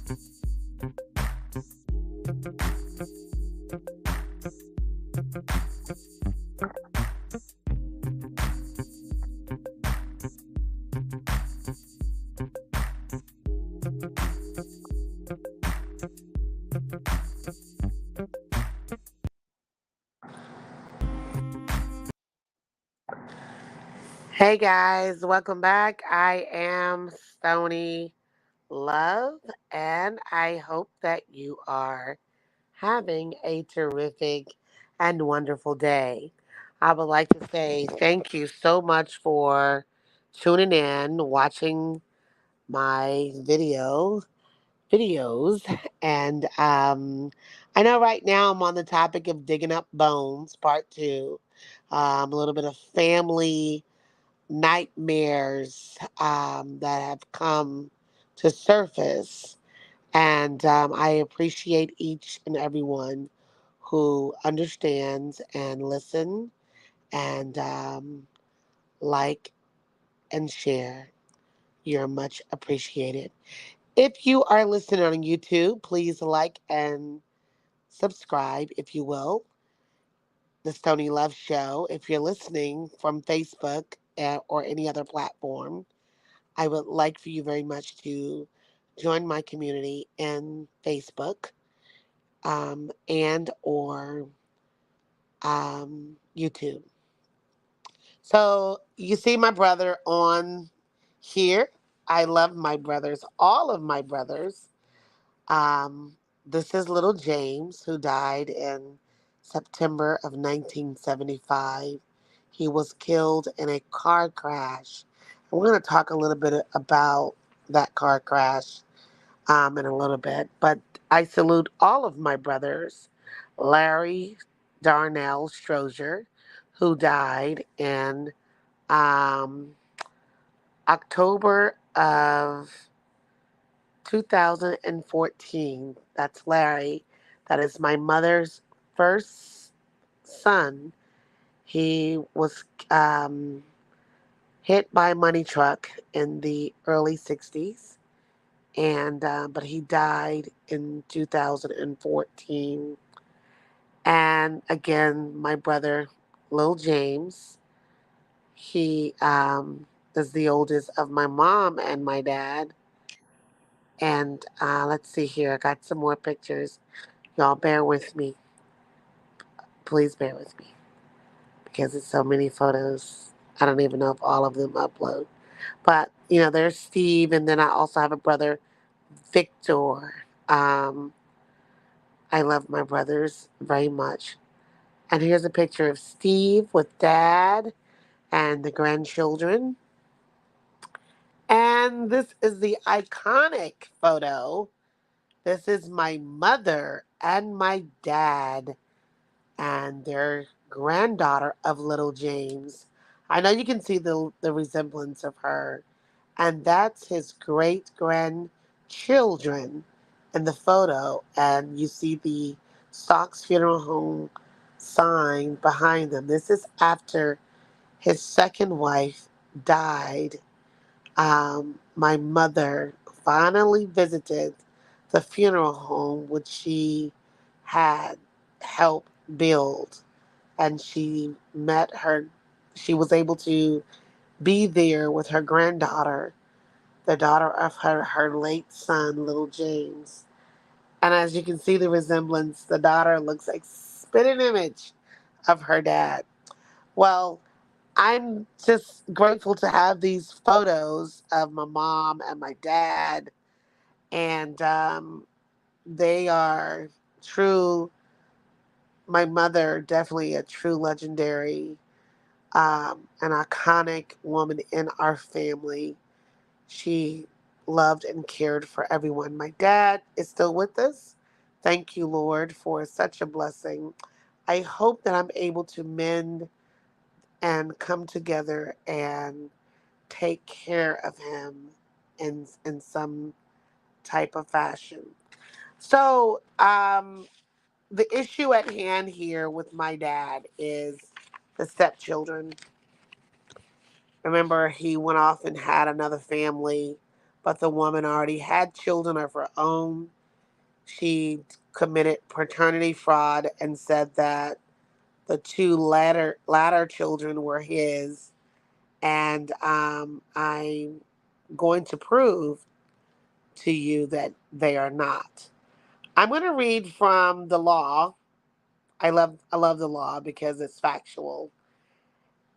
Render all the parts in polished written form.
Hey guys, welcome back. I am Stony Love, and I hope that you are having a terrific and wonderful day. I would like to say thank you so much for tuning in, watching my videos, and I know right now I'm on the topic of digging up bones, part two. A little bit of family nightmares that have come to surface. And I appreciate each and everyone who understands and listen and like and share. You're much appreciated. If you are listening on YouTube, please like and subscribe, if you will, the Stony Love Show. If you're listening from Facebook or any other platform, I would like for you very much to join my community in Facebook and or YouTube. So you see my brother on here. I love my brothers, all of my brothers. Um, this is little James, who died in September of 1975. He was killed in a car crash. And we're going to talk a little bit about that car crash in a little bit. But I salute all of my brothers. Larry Darnell Strozier, who died in um, October of 2014. That's Larry. That is my mother's first son. He was hit by a money truck in the early 60s, and but he died in 2014. And again, my brother, Lil James, he is the oldest of my mom and my dad. And let's see here, I got some more pictures. Y'all bear with me. Please bear with me because it's so many photos. I don't even know if all of them upload. But, there's Steve, and then I also have a brother, Victor. I love my brothers very much. And here's a picture of Steve with dad and the grandchildren. And this is the iconic photo. This is my mother and my dad and their granddaughter of little James. I know you can see the resemblance of her. And that's his great grandchildren in the photo. And you see the Stocks Funeral Home sign behind them. This is after his second wife died. My mother finally visited the funeral home which she had helped build, and she was able to be there with her granddaughter, the daughter of her late son, little James. And as you can see the resemblance, the daughter looks like spitting image of her dad. Well, I'm just grateful to have these photos of my mom and my dad, and they are true. My mother, definitely a true legendary, an iconic woman in our family. She loved and cared for everyone. My dad is still with us. Thank you, Lord, for such a blessing. I hope that I'm able to mend and come together and take care of him in some type of fashion. So, the issue at hand here with my dad is the stepchildren. Remember, he went off and had another family, but the woman already had children of her own. She committed paternity fraud and said that the two latter children were his, and I'm going to prove to you that they are not. I'm going to read from the law. I love the law because it's factual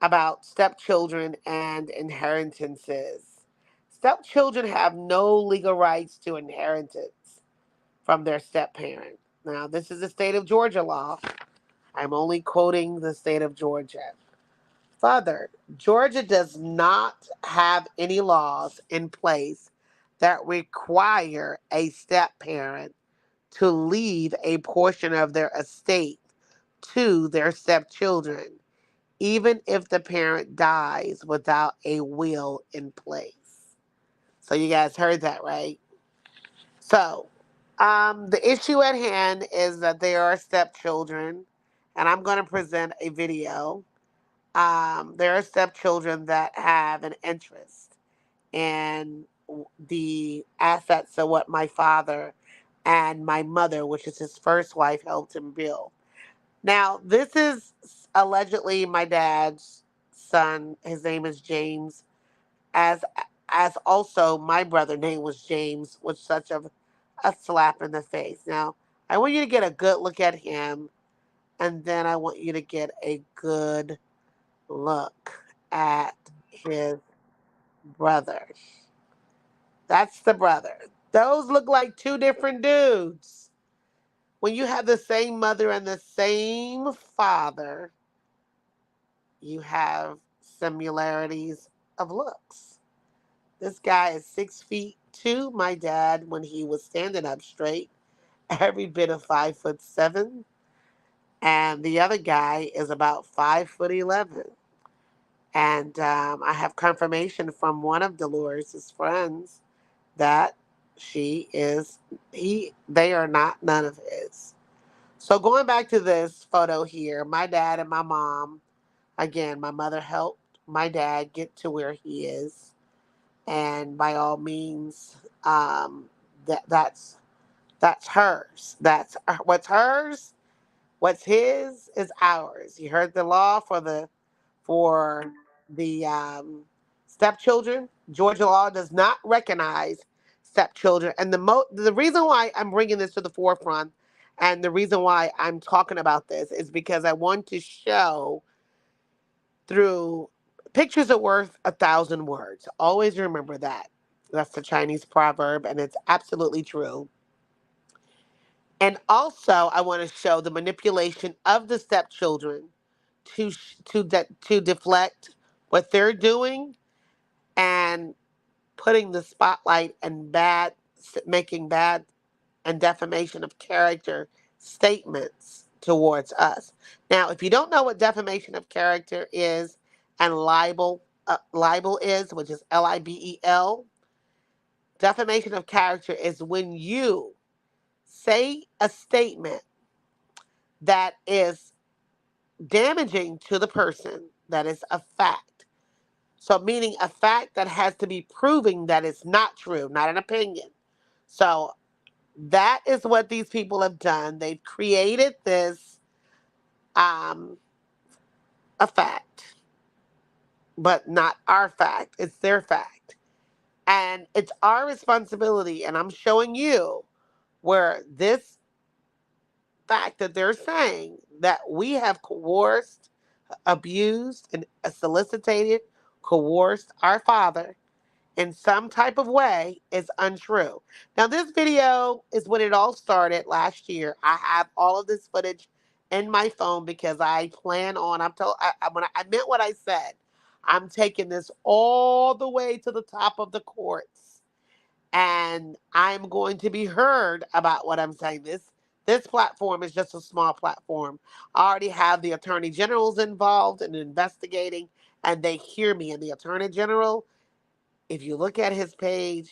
about stepchildren and inheritances. Stepchildren have no legal rights to inheritance from their step parent. Now, this is the state of Georgia law. I'm only quoting the state of Georgia. Further, Georgia does not have any laws in place that require a step parent to leave a portion of their estate to their stepchildren, even if the parent dies without a will in place. So you guys heard that, right? So, the issue at hand is that there are stepchildren, and I'm going to present a video. There are stepchildren that have an interest in the assets of what my father and my mother, which is his first wife, helped him build. Now, this is allegedly my dad's son. His name is James. As as also my brother name was James, was such a slap in the face. Now, I want you to get a good look at him, and then I want you to get a good look at his brothers. That's the brother. Those look like two different dudes. When you have the same mother and the same father, you have similarities of looks. This guy is 6 feet 2. My dad, when he was standing up straight, every bit of 5'7", and the other guy is about 5'11". And I have confirmation from one of Dolores' friends that she is they are not none of his. So going back to this photo here, my dad and my mom, again, my mother helped my dad get to where he is, and by all means, that's hers. That's what's hers. What's his is ours. You heard the law for the stepchildren. Georgia law does not recognize stepchildren, and the reason why I'm bringing this to the forefront, and the reason why I'm talking about this is because I want to show through pictures are worth 1,000 words. Always remember that. That's the Chinese proverb, and it's absolutely true. And also, I want to show the manipulation of the stepchildren to deflect what they're doing and putting the spotlight and making bad and defamation of character statements towards us. Now, if you don't know what defamation of character is and libel is, which is libel, defamation of character is when you say a statement that is damaging to the person, that is a fact. So, meaning a fact that has to be proving that it's not true, not an opinion. So, that is what these people have done. They've created this um, a fact, but not our fact. It's their fact. And it's our responsibility. And I'm showing you where this fact that they're saying that we have coerced, abused, and solicited, coerced our father in some type of way is untrue. Now, this video is when it all started last year. I have all of this footage in my phone because I plan on. I meant what I said. I'm taking this all the way to the top of the courts, and I'm going to be heard about what I'm saying. This platform is just a small platform. I already have the attorney generals involved in investigating, and they hear me. And the attorney general, if you look at his page,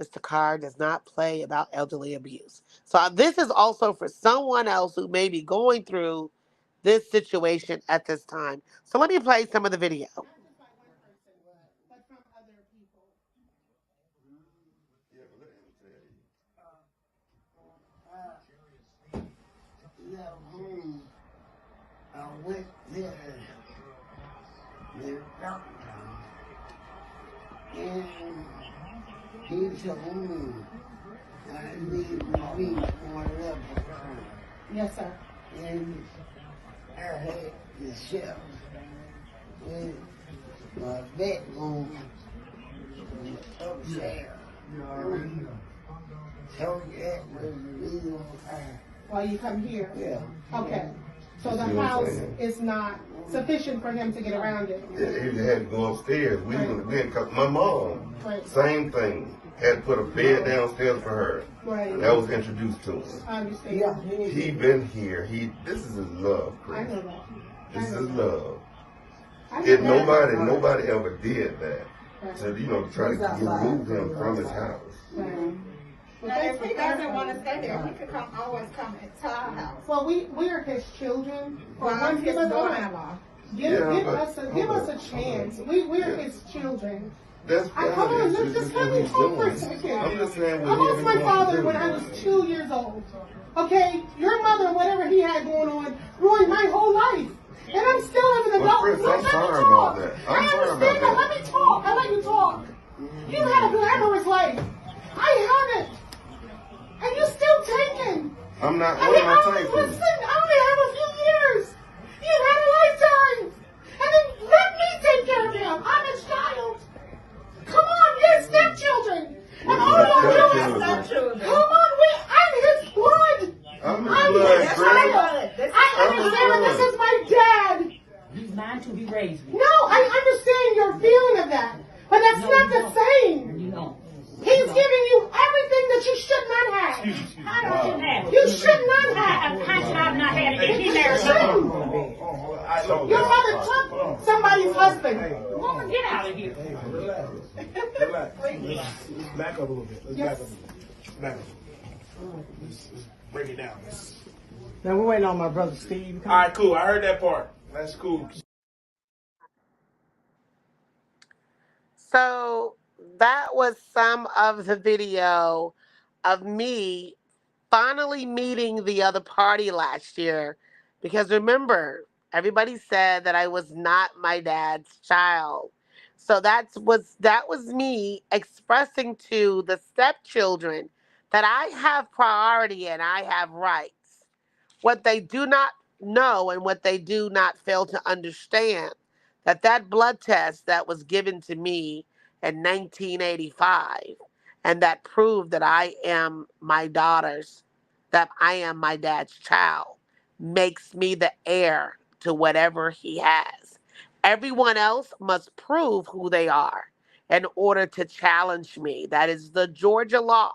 Mr. Carr does not play about elderly abuse. So this is also for someone else who may be going through this situation at this time. So let me play some of the video. left home, I went there, the doctor, and he told me I need to be on level home. Yes, sir. And I had the shelf with my bedroom upstairs. So that was the reason why. Why you come here? Yeah. Okay. So the house is not sufficient for him to get around it. Yeah, he had to go upstairs. We didn't, cause my mom, Right. same thing, had to put a bed downstairs for her. Right. That was introduced to us. I understand. Yeah. He been here. This is his love, I Chris. know that. This is his love. I know If that. nobody ever did that. Right. So, to try to remove him from his house. Right. Now, if he doesn't want to stay there, he could always come to our house. Well, we are his children. Well, I'm his daughter-in-law. Give us a chance. We're his children. That's Come on, just let me talk for a second. I'm just saying I lost my father when I was 2 years old. Okay? Your mother, whatever he had going on, ruined my whole life. And I'm still as an adult. Chris, I'm sorry about that. I understand that. Let me talk. I let you talk. You had a glamorous life. I haven't. And you're still taking. I'm not. I What mean, am I taking? listen, I only have a few years. You had a lifetime. And then let me take care of him. I'm his child. Come on, we're stepchildren. And all y'all do is Stepchildren. come on, I'm his blood. I'm his I'm blood, his Chris. child. I understand that this is my dad. He's mine to be raised with. No, I understand your feeling of that. But that's not the same. You know. He's giving you everything that you should not have. How do I shouldn't have it? You should not have. How should I not have it? He married You her. shouldn't. Your mother took somebody's husband. Woman, get out of here. Relax. Let's back up a little bit. Let's Yes. back up. Let's break it down. Now we're waiting on my brother Steve. All right, cool. I heard that part. That's cool. So that was some of the video of me finally meeting the other party last year. Because remember, everybody said that I was not my dad's child. So that was me expressing to the stepchildren that I have priority and I have rights. What they do not know and what they do not fail to understand, that blood test that was given to me in 1985 and that proved that I am my daughter's, that I am my dad's child, makes me the heir to whatever he has. Everyone else must prove who they are in order to challenge me. That is the Georgia law,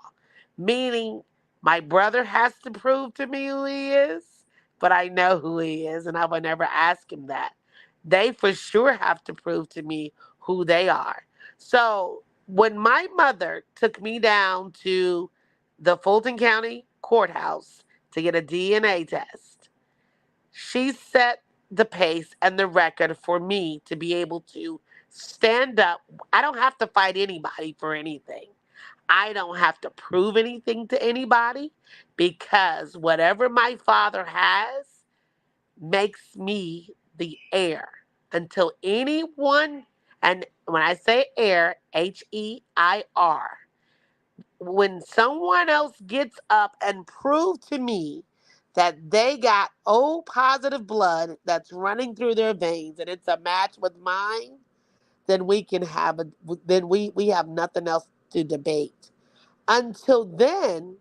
meaning my brother has to prove to me who he is, but I know who he is, and I would never ask him that. They for sure have to prove to me who they are. So when my mother took me down to the Fulton County courthouse to get a DNA test, she set the pace and the record for me to be able to stand up. I don't have to fight anybody for anything. I don't have to prove anything to anybody because whatever my father has makes me the heir until anyone, and when I say heir, HEIR, when someone else gets up and prove to me that they got O positive blood that's running through their veins and it's a match with mine, then we have nothing else to debate. Until then,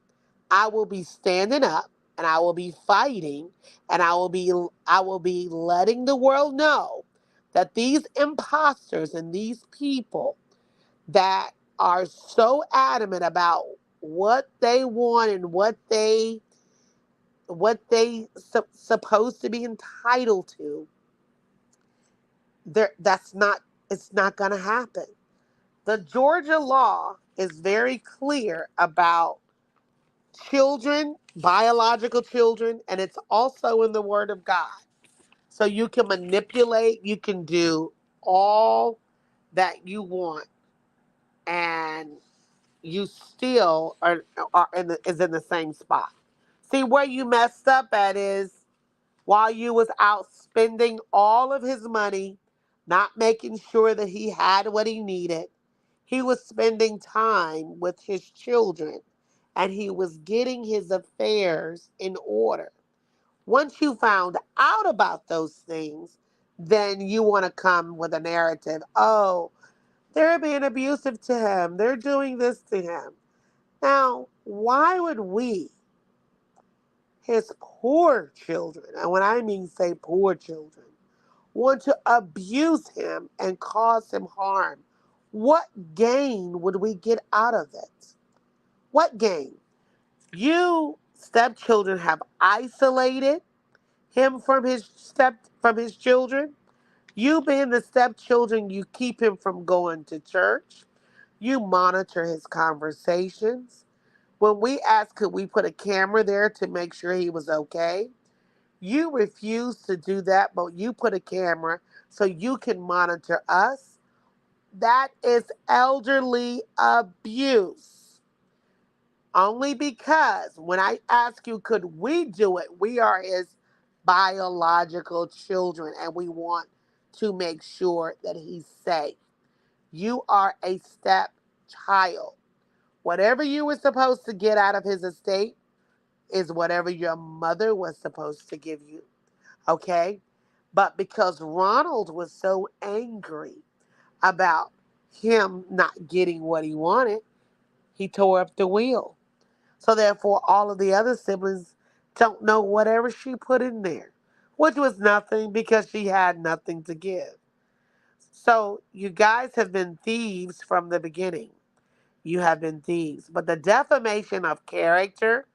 I will be standing up and I will be fighting and I will be letting the world know that these imposters and these people that are so adamant about what they want and supposed to be entitled to, that's not it's not going to happen. The Georgia law is very clear about children, biological children, and it's also in the Word of God. So you can manipulate, you can do all that you want, and you still is in the same spot. See, where you messed up at is while you was out spending all of his money, not making sure that he had what he needed, he was spending time with his children and he was getting his affairs in order. Once you found out about those things, then you want to come with a narrative. Oh, they're being abusive to him. They're doing this to him. Now, why would we, his poor children, and when I mean say poor children, want to abuse him and cause him harm? What gain would we get out of it? What gain? You stepchildren have isolated him from his children. You being the stepchildren, you keep him from going to church. You monitor his conversations. When we asked could we put a camera there to make sure he was okay, you refused to do that, but you put a camera so you can monitor us. That is elderly abuse. Only because when I ask you, could we do it? We are his biological children and we want to make sure that he's safe. You are a stepchild. Whatever you were supposed to get out of his estate is whatever your mother was supposed to give you. Okay? But because Ronald was so angry about him not getting what he wanted, he tore up the wheel. So therefore, all of the other siblings don't know whatever she put in there, which was nothing because she had nothing to give. So you guys have been thieves from the beginning. You have been thieves. But the defamation of character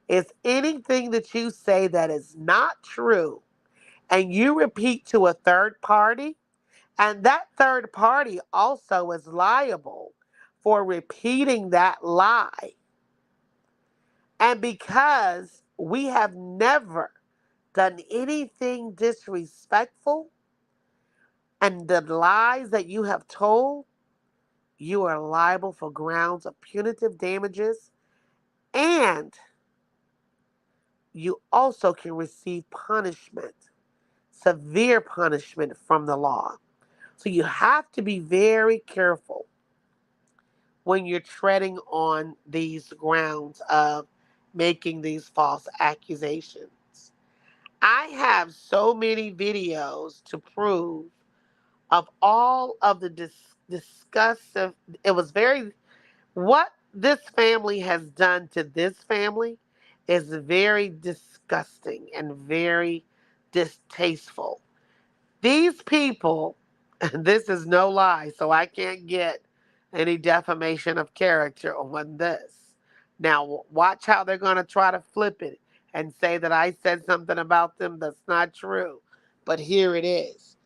is anything that you say that is not true and you repeat to a third party, and that third party also is liable for repeating that lie. And because we have never done anything disrespectful, and the lies that you have told, you are liable for grounds of punitive damages, and you also can receive punishment, severe punishment from the law. So you have to be very careful when you're treading on these grounds of making these false accusations. I have so many videos to prove of all of the disgusting. It was very, what this family has done to this family is very disgusting and very distasteful. These people, and this is no lie, so I can't get any defamation of character on this. Now, watch how they're going to try to flip it and say that I said something about them that's not true. But here it is.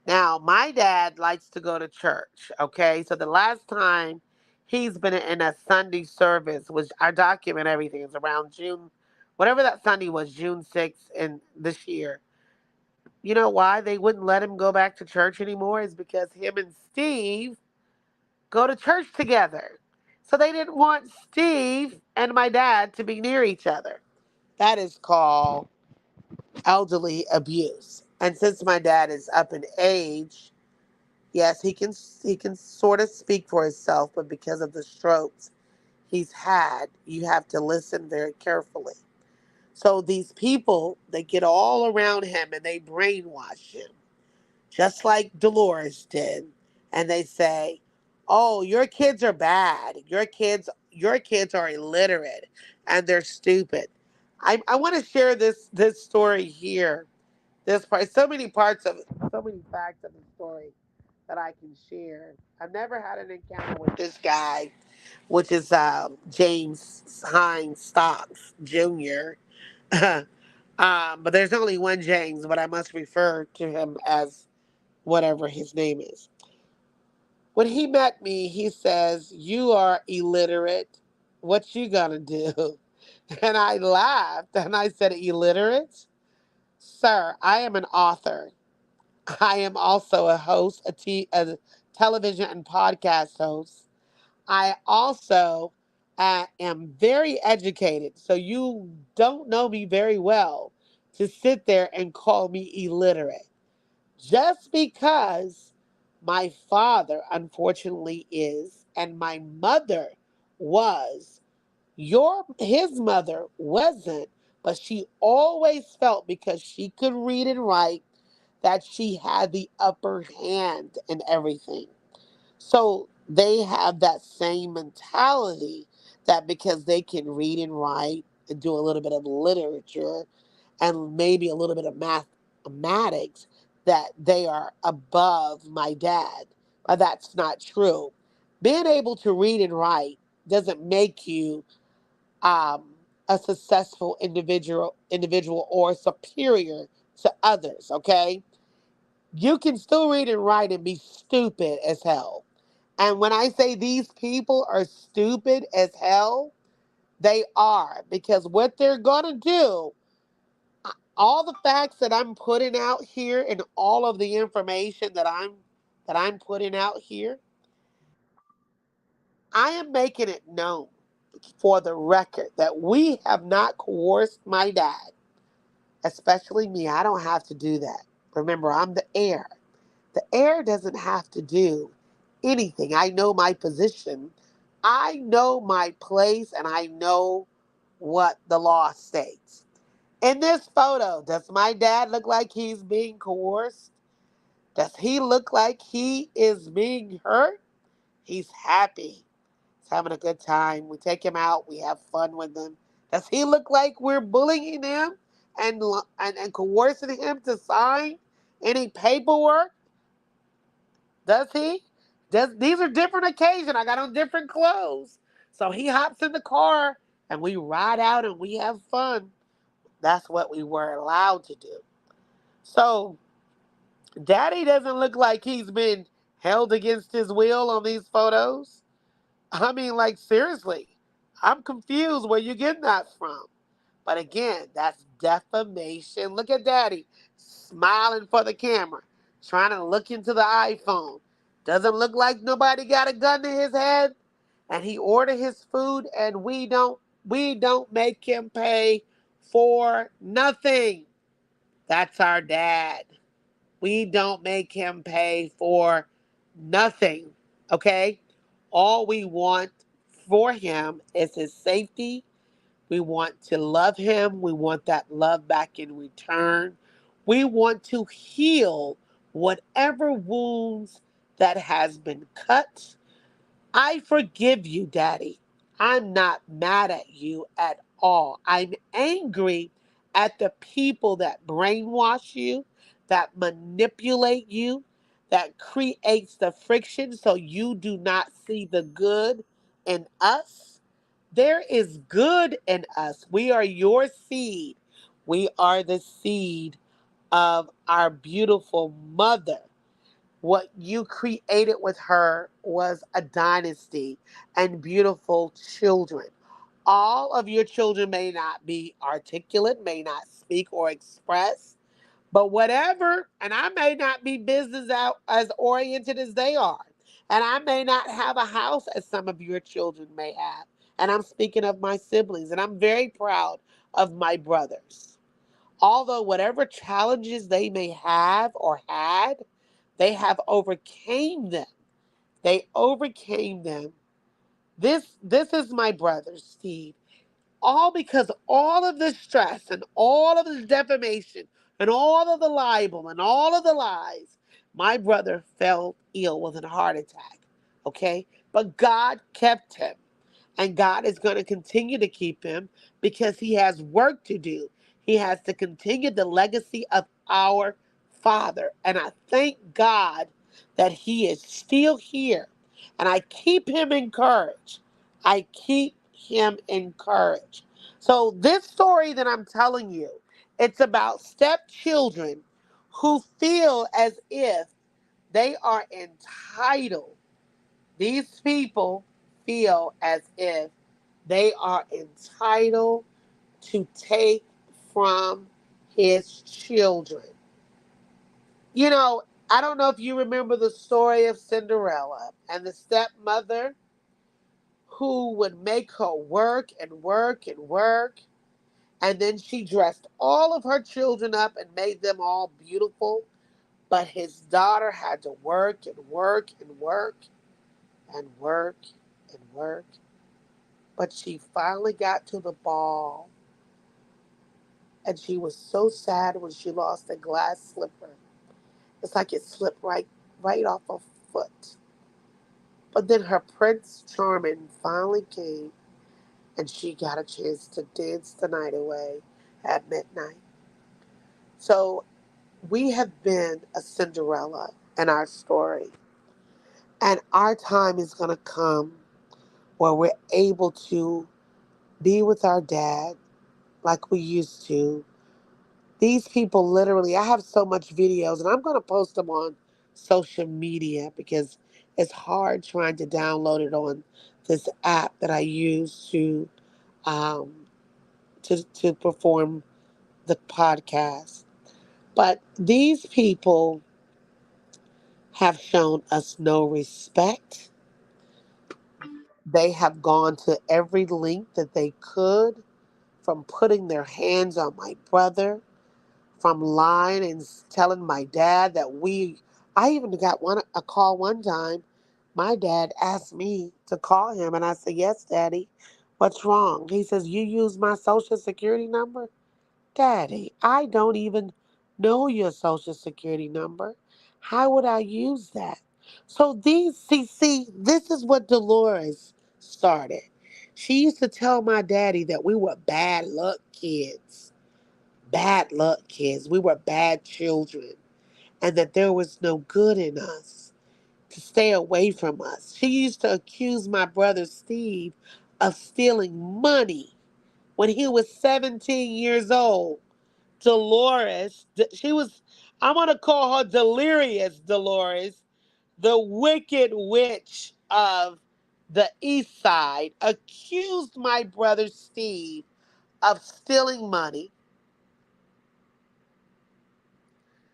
Now, my dad likes to go to church, okay? So the last time he's been in a Sunday service, which I document everything, is around June, whatever that Sunday was, June 6th in this year. You know why they wouldn't let him go back to church anymore is because him and Steve go to church together. So they didn't want Steve and my dad to be near each other. That is called elderly abuse. And since my dad is up in age, yes, he can sort of speak for himself, but because of the strokes he's had, you have to listen very carefully. So these people, they get all around him and they brainwash him just like Dolores did, and they say, "Oh, your kids are bad. Your kids are illiterate and they're stupid." I want to share this story here. There's part, so many facts of the story that I can share. I've never had an encounter with this guy, which is James Hines Stocks Jr. But there's only one James, but I must refer to him as whatever his name is. When he met me, he says, "You are illiterate. What you gonna do?" And I laughed and I said, "Illiterate? Sir, I am an author. I am also a host, a television and podcast host. I also I am very educated, so you don't know me very well to sit there and call me illiterate. Just because my father, unfortunately, is, and my mother was, his mother wasn't, but she always felt because she could read and write that she had the upper hand in everything. So they have that same mentality that because they can read and write and do a little bit of literature and maybe a little bit of mathematics, that they are above my dad. But that's not true. Being able to read and write doesn't make you a successful individual or superior to others, okay? You can still read and write and be stupid as hell. And when I say these people are stupid as hell, they are, because what they're going to do, all the facts that I'm putting out here and all of the information that I'm putting out here, I am making it known for the record that we have not coerced my dad, especially me. I don't have to do that. Remember, I'm the heir. The heir doesn't have to do anything. I know my position. I know my place, and I know what the law states. In this photo, does my dad look like he's being coerced? Does he look like he is being hurt? He's happy. He's having a good time. We take him out. We have fun with him. Does he look like we're bullying him and coercing him to sign any paperwork? Does he? These are different occasions. I got on different clothes. So he hops in the car and we ride out and we have fun. That's what we were allowed to do. So Daddy doesn't look like he's been held against his will on these photos. I mean, like, seriously, I'm confused where you're getting that from. But again, that's defamation. Look at Daddy smiling for the camera, trying to look into the iPhone. Doesn't look like nobody got a gun to his head. And he ordered his food, and we don't make him pay for nothing. That's our dad. We don't make him pay for nothing. Okay? All we want for him is his safety. We want to love him. We want that love back in return. We want to heal whatever wounds that has been cut. I forgive you, Daddy. I'm not mad at you at all. I'm angry at the people that brainwash you, that manipulate you, that creates the friction so you do not see the good in us. There is good in us. We are your seed. We are the seed of our beautiful mother. What you created with her was a dynasty and beautiful children. All of your children may not be articulate, may not speak or express, but whatever, and I may not be business out as oriented as they are. And I may not have a house as some of your children may have. And I'm speaking of my siblings, and I'm very proud of my brothers. Although whatever challenges they may have or had, they have overcame them. They overcame them. This is my brother, Steve. All because all of the stress and all of the defamation and all of the libel and all of the lies, my brother fell ill with a heart attack. Okay? But God kept him. And God is going to continue to keep him because he has work to do. He has to continue the legacy of our father. And I thank God that he is still here. And I keep him encouraged. I keep him encouraged. So this story that I'm telling you, it's about stepchildren who feel as if they are entitled. These people feel as if they are entitled to take from his children. You know, I don't know if you remember the story of Cinderella and the stepmother who would make her work and work and work. And then she dressed all of her children up and made them all beautiful. But his daughter had to work and work and work and work and work. But she finally got to the ball. And she was so sad when she lost a glass slipper. It's like it slipped right off her foot. But then her Prince Charming finally came and she got a chance to dance the night away at midnight. So we have been a Cinderella in our story. And our time is going to come where we're able to be with our dad like we used to. These people literally, I have so much videos and I'm going to post them on social media because it's hard trying to download it on this app that I use um, to perform the podcast. But these people have shown us no respect. They have gone to every length that they could, from putting their hands on my brother, from lying and telling my dad that I even got a call one time. My dad asked me to call him, and I said, "Yes, Daddy. What's wrong?" He says, "You use my social security number?" Daddy, I don't even know your social security number. How would I use that? So this is what Dolores started. She used to tell my daddy that we were bad luck kids. Bad luck kids. We were bad children. And that there was no good in us, to stay away from us. She used to accuse my brother Steve of stealing money when he was 17 years old. Dolores, I'm going to call her Delirious Dolores, the wicked witch of the East Side, accused my brother Steve of stealing money.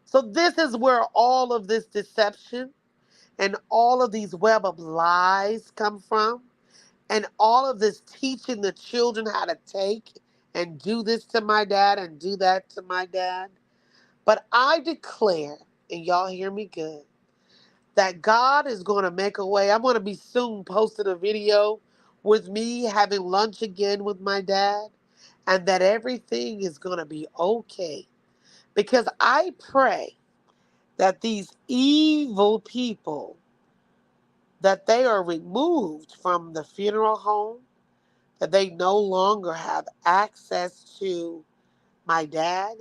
So, this is where all of this deception and all of these web of lies come from, and all of this teaching the children how to take and do this to my dad and do that to my dad. But I declare, and y'all hear me good, that God is going to make a way. I'm going to be soon posting a video with me having lunch again with my dad, and that everything is going to be okay. Because I pray that these evil people, that they are removed from the funeral home, that they no longer have access to my dad.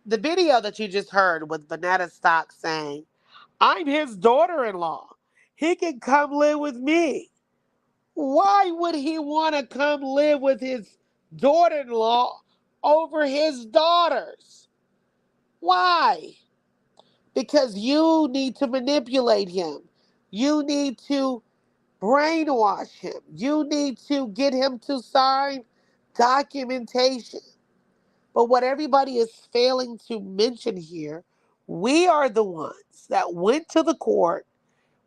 The video that you just heard with Vanetta Stock saying, "I'm his daughter in law. He can come live with me." Why would he want to come live with his daughter in law over his daughters? Why? Because you need to manipulate him. You need to brainwash him. You need to get him to sign documentation. But what everybody is failing to mention here, we are the ones that went to the court,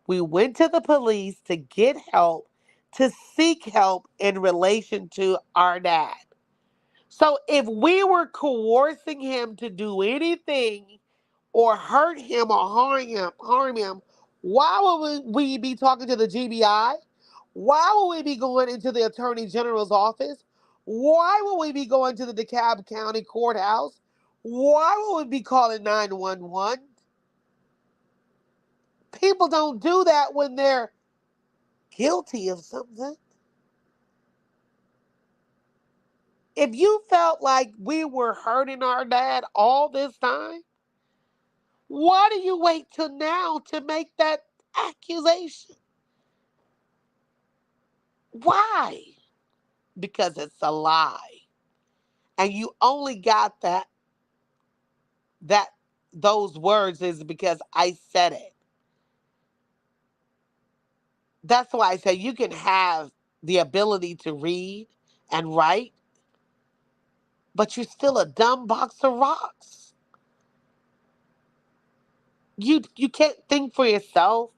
we went to the police to get help, to seek help in relation to our dad. So if we were coercing him to do anything or hurt him or harm him, why would we be talking to the GBI? Why would we be going into the Attorney General's office? Why would we be going to the DeKalb County Courthouse? Why would we be calling 911? People don't do that when they're guilty of something. If you felt like we were hurting our dad all this time, why do you wait till now to make that accusation? Why? Because it's a lie. And you only got that those words is because I said it. That's why I say you can have the ability to read and write, but you're still a dumb box of rocks. You can't think for yourself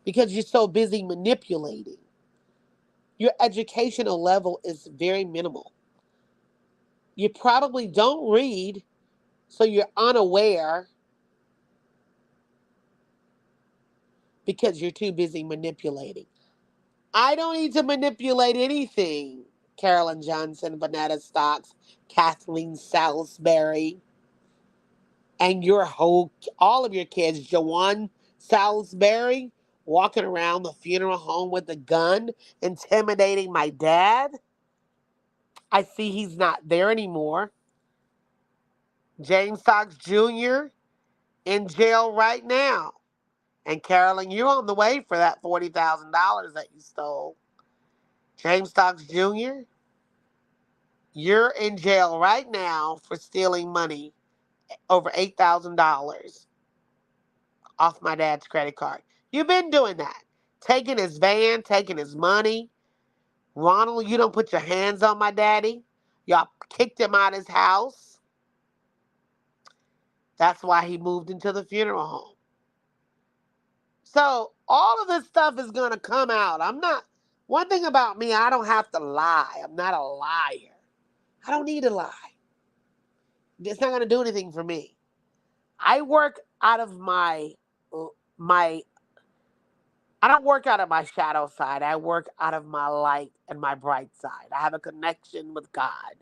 because you're so busy manipulating. Your educational level is very minimal. You probably don't read, so you're unaware because you're too busy manipulating. I don't need to manipulate anything. Carolyn Johnson, Vanetta Stocks, Kathleen Salisbury, and all of your kids, Jawan Salisbury, walking around the funeral home with a gun, intimidating my dad. I see he's not there anymore. James Stocks Jr. in jail right now. And Carolyn, you're on the way for that $40,000 that you stole. James Stocks Jr., you're in jail right now for stealing money, over $8,000 off my dad's credit card. You've been doing that. Taking his van, taking his money. Ronald, you don't put your hands on my daddy. Y'all kicked him out of his house. That's why he moved into the funeral home. So all of this stuff is going to come out. One thing about me, I don't have to lie. I'm not a liar. I don't need to lie. It's not going to do anything for me. I work out of my I don't work out of my shadow side. I work out of my light and my bright side. I have a connection with God.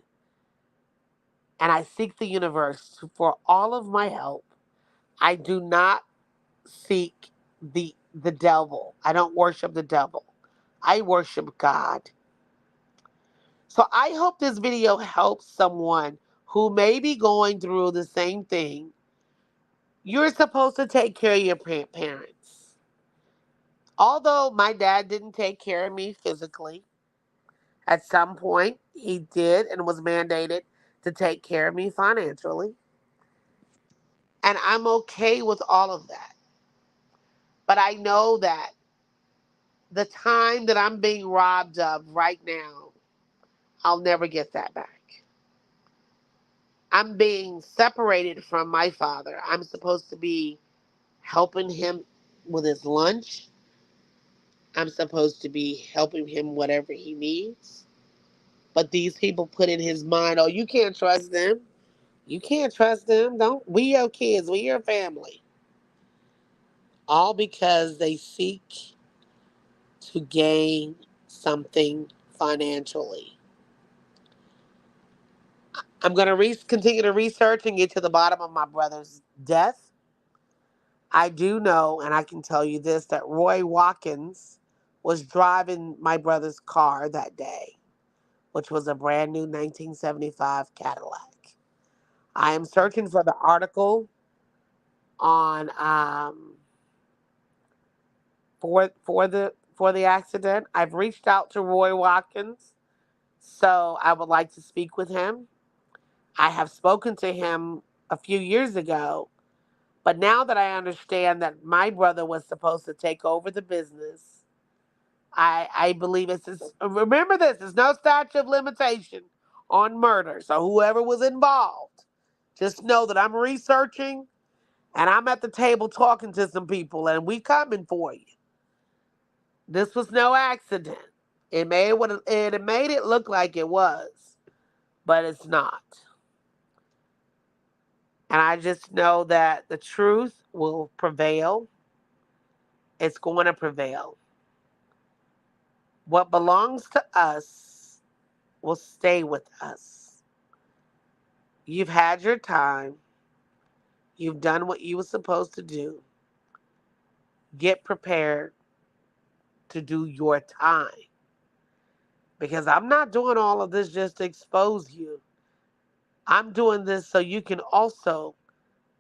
And I seek the universe for all of my help. I do not seek the devil. I don't worship the devil. I worship God. So I hope this video helps someone who may be going through the same thing. You're supposed to take care of your parents. Although my dad didn't take care of me physically, at some point he did and was mandated to take care of me financially. And I'm okay with all of that. But I know that the time that I'm being robbed of right now, I'll never get that back. I'm being separated from my father. I'm supposed to be helping him with his lunch. I'm supposed to be helping him whatever he needs. But these people put in his mind, oh, you can't trust them. You can't trust them. Don't. We your kids. We your family. All because they seek to gain something financially. I'm going to continue to research and get to the bottom of my brother's death. I do know, and I can tell you this, that Roy Watkins was driving my brother's car that day, which was a brand new 1975 Cadillac. I am searching for the article on for the accident. I've reached out to Roy Watkins, so I would like to speak with him. I have spoken to him a few years ago, but now that I understand that my brother was supposed to take over the business, I believe remember this, there's no statute of limitation on murder. So whoever was involved, just know that I'm researching and I'm at the table talking to some people and we coming for you. This was no accident. It made it look like it was, but it's not. And I just know that the truth will prevail. It's going to prevail. What belongs to us will stay with us. You've had your time. You've done what you were supposed to do. Get prepared to do your time. Because I'm not doing all of this just to expose you. I'm doing this so you can also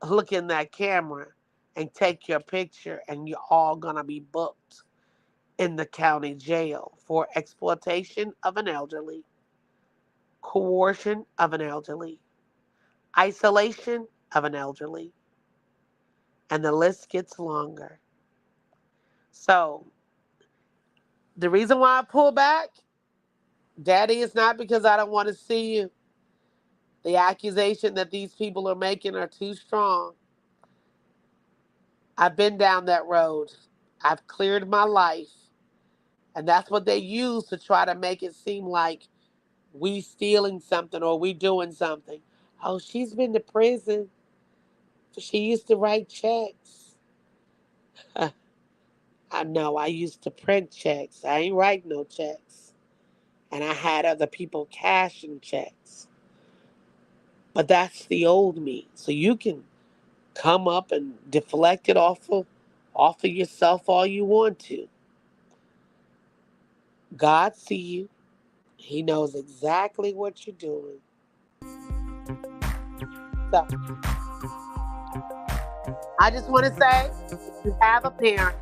look in that camera and take your picture, and you're all going to be booked in the county jail for exploitation of an elderly, coercion of an elderly, isolation of an elderly, and the list gets longer. So, the reason why I pull back, Daddy, is not because I don't want to see you. The accusation that these people are making are too strong. I've been down that road. I've cleared my life. And that's what they use to try to make it seem like we stealing something or we doing something. Oh, she's been to prison. She used to write checks. I know I used to print checks. I ain't write no checks. And I had other people cashing checks. But that's the old me. So you can come up and deflect it off of yourself all you want to. God see you. He knows exactly what you're doing. So I just want to say, if you have a parent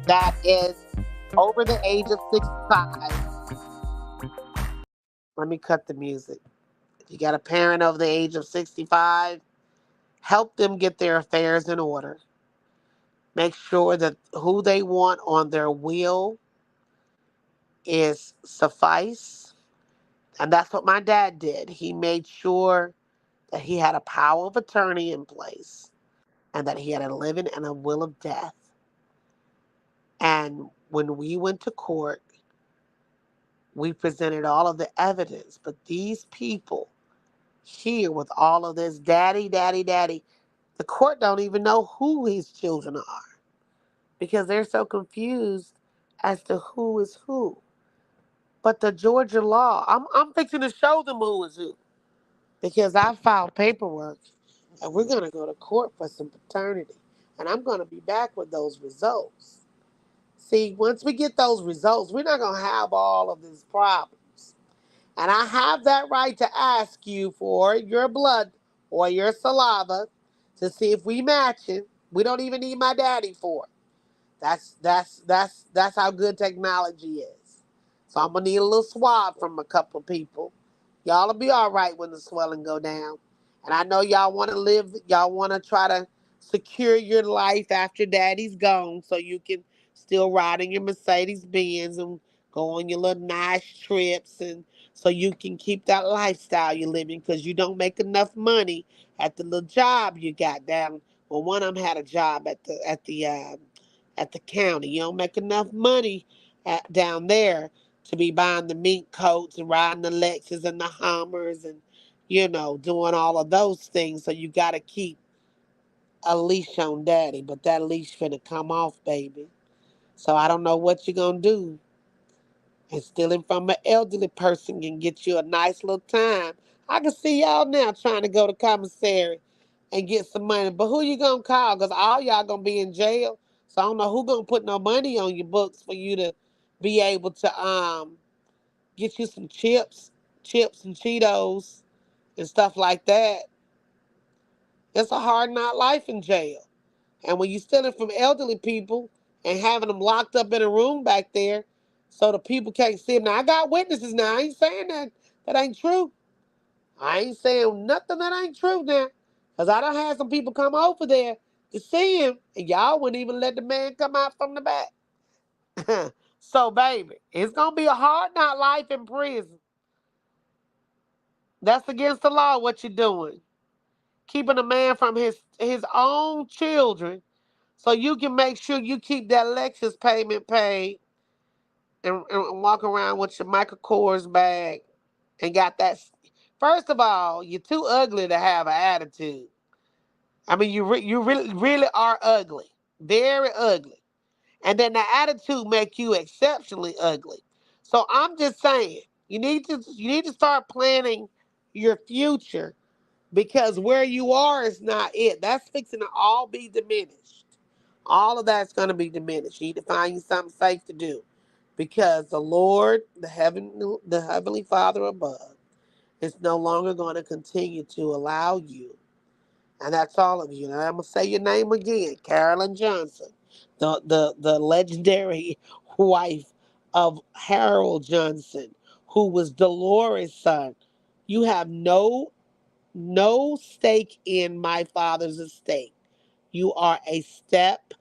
that is over the age of 65, let me cut the music. If you got a parent over the age of 65, help them get their affairs in order. Make sure that who they want on their will is suffice. And that's what my dad did. He made sure that he had a power of attorney in place and that he had a living and a will of death. And when we went to court, we presented all of the evidence. But these people here with all of this daddy, daddy, daddy, the court don't even know who his children are because they're so confused as to who is who. But the Georgia law, I'm fixing to show them who is who because I filed paperwork and we're going to go to court for some paternity. And I'm going to be back with those results. See, once we get those results, we're not going to have all of these problems. And I have that right to ask you for your blood or your saliva to see if we match it. We don't even need my daddy for it. That's how good technology is. So I'm gonna need a little swab from a couple of people. Y'all'll be all right when the swelling go down. And I know y'all want to live. Y'all want to try to secure your life after Daddy's gone, so you can still ride in your Mercedes Benz and go on your little nice trips, and so you can keep that lifestyle you're living because you don't make enough money at the little job you got down. Well, one of them had a job at the county. You don't make enough money down there to be buying the mink coats and riding the Lexus and the Hummers and, doing all of those things. So you got to keep a leash on daddy. But that leash finna come off, baby. So I don't know what you're going to do. And stealing from an elderly person can get you a nice little time. I can see y'all now trying to go to commissary and get some money. But who you gonna call? Because all y'all gonna be in jail. So I don't know who gonna put no money on your books for you to be able to get you some chips and Cheetos and stuff like that. It's a hard not life in jail. And when you stealing from elderly people and having them locked up in a room back there so the people can't see them. Now, I got witnesses now. I ain't saying that ain't true. I ain't saying nothing that ain't true now. Because I done had some people come over there to see him, and y'all wouldn't even let the man come out from the back. So, baby, it's going to be a hard not life in prison. That's against the law, what you're doing. Keeping a man from his own children so you can make sure you keep that Lexus payment paid and walk around with your Michael Kors bag and got that. First of all, you're too ugly to have an attitude. I mean, you really are ugly, very ugly, and then the attitude make you exceptionally ugly. So I'm just saying, you need to start planning your future because where you are is not it. That's fixing to all be diminished. All of that's going to be diminished. You need to find you something safe to do because the Lord, the Heavenly Father above, is no longer going to continue to allow you. And that's all of you. And I'm going to say your name again, Carolyn Johnson, the legendary wife of Harold Johnson, who was Dolores' son. You have no stake in my father's estate. You are a step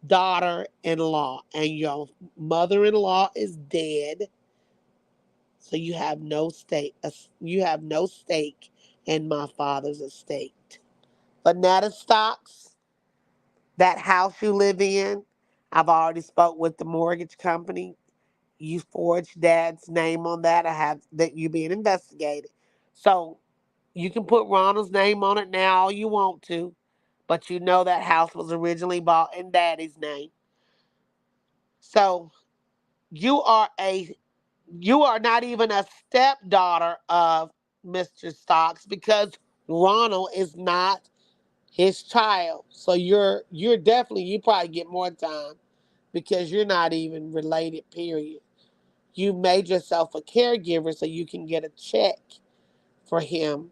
daughter in law, and your mother in law is dead. So you have no stake in my father's estate. But Netta Stocks, that house you live in, I've already spoke with the mortgage company. You forged dad's name on that. I have that you being investigated. So you can put Ronald's name on it now all you want to, but you know that house was originally bought in daddy's name. So you are a you are not even a stepdaughter of Mr. Stocks because Ronald is not his child. So you're definitely you probably get more time because you're not even related, period. You made yourself a caregiver so you can get a check for him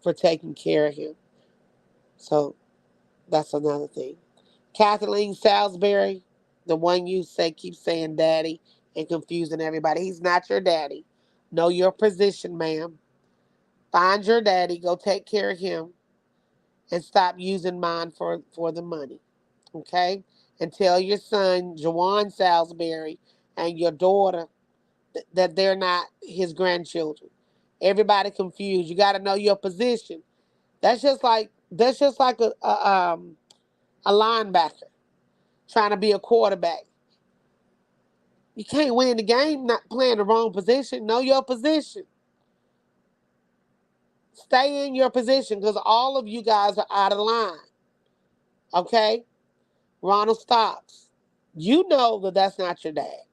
for taking care of him. So that's another thing. Kathleen Salisbury, the one you say keeps saying daddy and confusing everybody. He's not your daddy. Know your position, ma'am. Find your daddy, go take care of him, and stop using mine for the money. Okay? And tell your son, Jawan Salisbury, and your daughter that they're not his grandchildren. Everybody confused. You got to know your position. That's just like a linebacker trying to be a quarterback. You can't win the game not playing the wrong position. Know your position. Stay in your position because all of you guys are out of line. Okay? Ronald Stocks. You know that that's not your dad.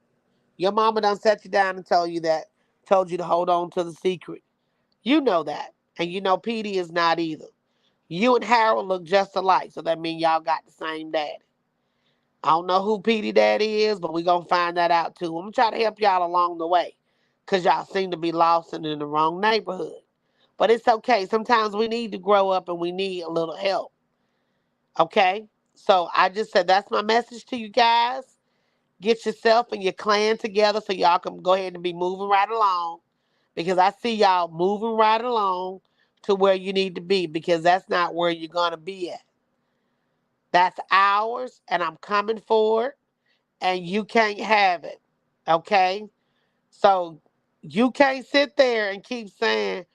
Your mama done set you down and told you to hold on to the secret. You know that. And you know Petey is not either. You and Harold look just alike, so that means y'all got the same daddy. I don't know who Petey daddy is, but we going to find that out too. I'm going to try to help y'all along the way because y'all seem to be lost and in the wrong neighborhood. But it's okay. Sometimes we need to grow up and we need a little help. Okay? So I just said that's my message to you guys. Get yourself and your clan together so y'all can go ahead and be moving right along because I see y'all moving right along to where you need to be because that's not where you're going to be at. That's ours, and I'm coming for it, and you can't have it. Okay? So you can't sit there and keep saying,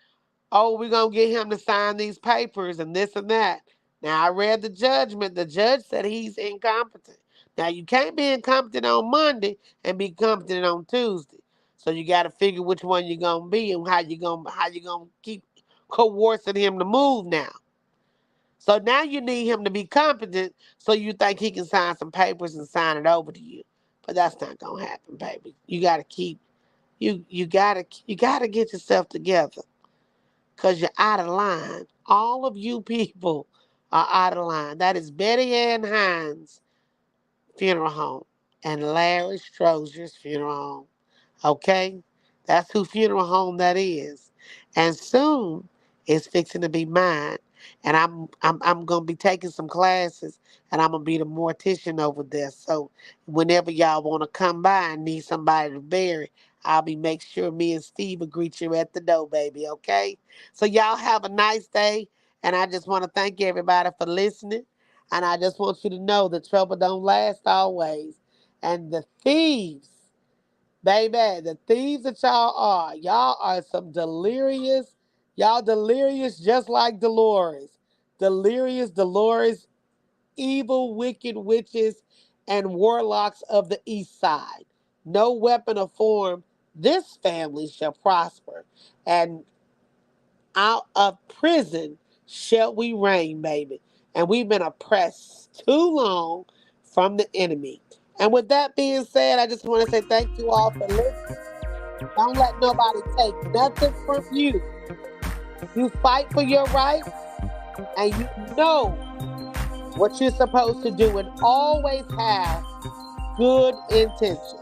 oh, we're going to get him to sign these papers and this and that. Now, I read the judgment. The judge said he's incompetent. Now, you can't be incompetent on Monday and be competent on Tuesday. So you got to figure which one you're going to be and how you going to keep coercing him to move now. So now you need him to be competent so you think he can sign some papers and sign it over to you. But that's not going to happen, baby. You got to keep you got to get yourself together because you're out of line. All of you people are out of line. That is Betty Ann Hines' funeral home and Larry Strozer's funeral home. Okay? That's who funeral home that is. And soon it's fixing to be mine. And I'm gonna be taking some classes and I'm gonna be the mortician over there. So whenever y'all wanna come by and need somebody to bury, I'll be make sure me and Steve will greet you at the door, baby, okay? So y'all have a nice day. And I just want to thank everybody for listening. And I just want you to know the trouble don't last always. And the thieves, baby, the thieves that y'all are some y'all delirious just like Dolores. Dolores, evil, wicked witches and warlocks of the east side. No weapon or form this family shall prosper. And out of prison shall we reign, baby. And we've been oppressed too long from the enemy. And with that being said, I just want to say thank you all for listening. Don't let nobody take nothing from you. You fight for your rights and you know what you're supposed to do and always have good intentions.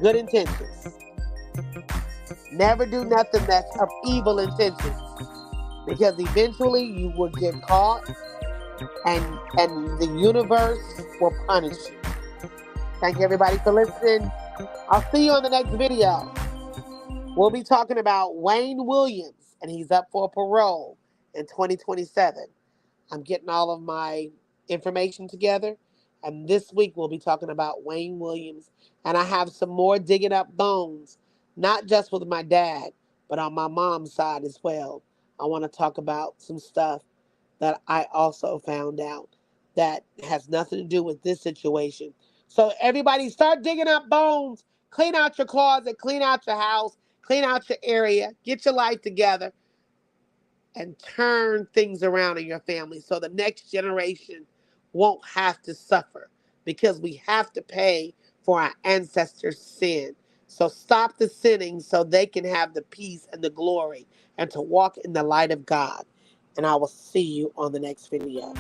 Good intentions. Never do nothing that's of evil intentions because eventually you will get caught and the universe will punish you. Thank you everybody for listening. I'll see you on the next video. We'll be talking about Wayne Williams, and he's up for parole in 2027. I'm getting all of my information together, and this week we'll be talking about Wayne Williams. And I have some more digging up bones, not just with my dad, but on my mom's side as well. I want to talk about some stuff that I also found out that has nothing to do with this situation. So everybody start digging up bones. Clean out your closet, clean out your house, clean out your area, get your life together, and turn things around in your family so the next generation won't have to suffer because we have to pay for our ancestors' sin. So stop the sinning so they can have the peace and the glory and to walk in the light of God. And I will see you on the next video.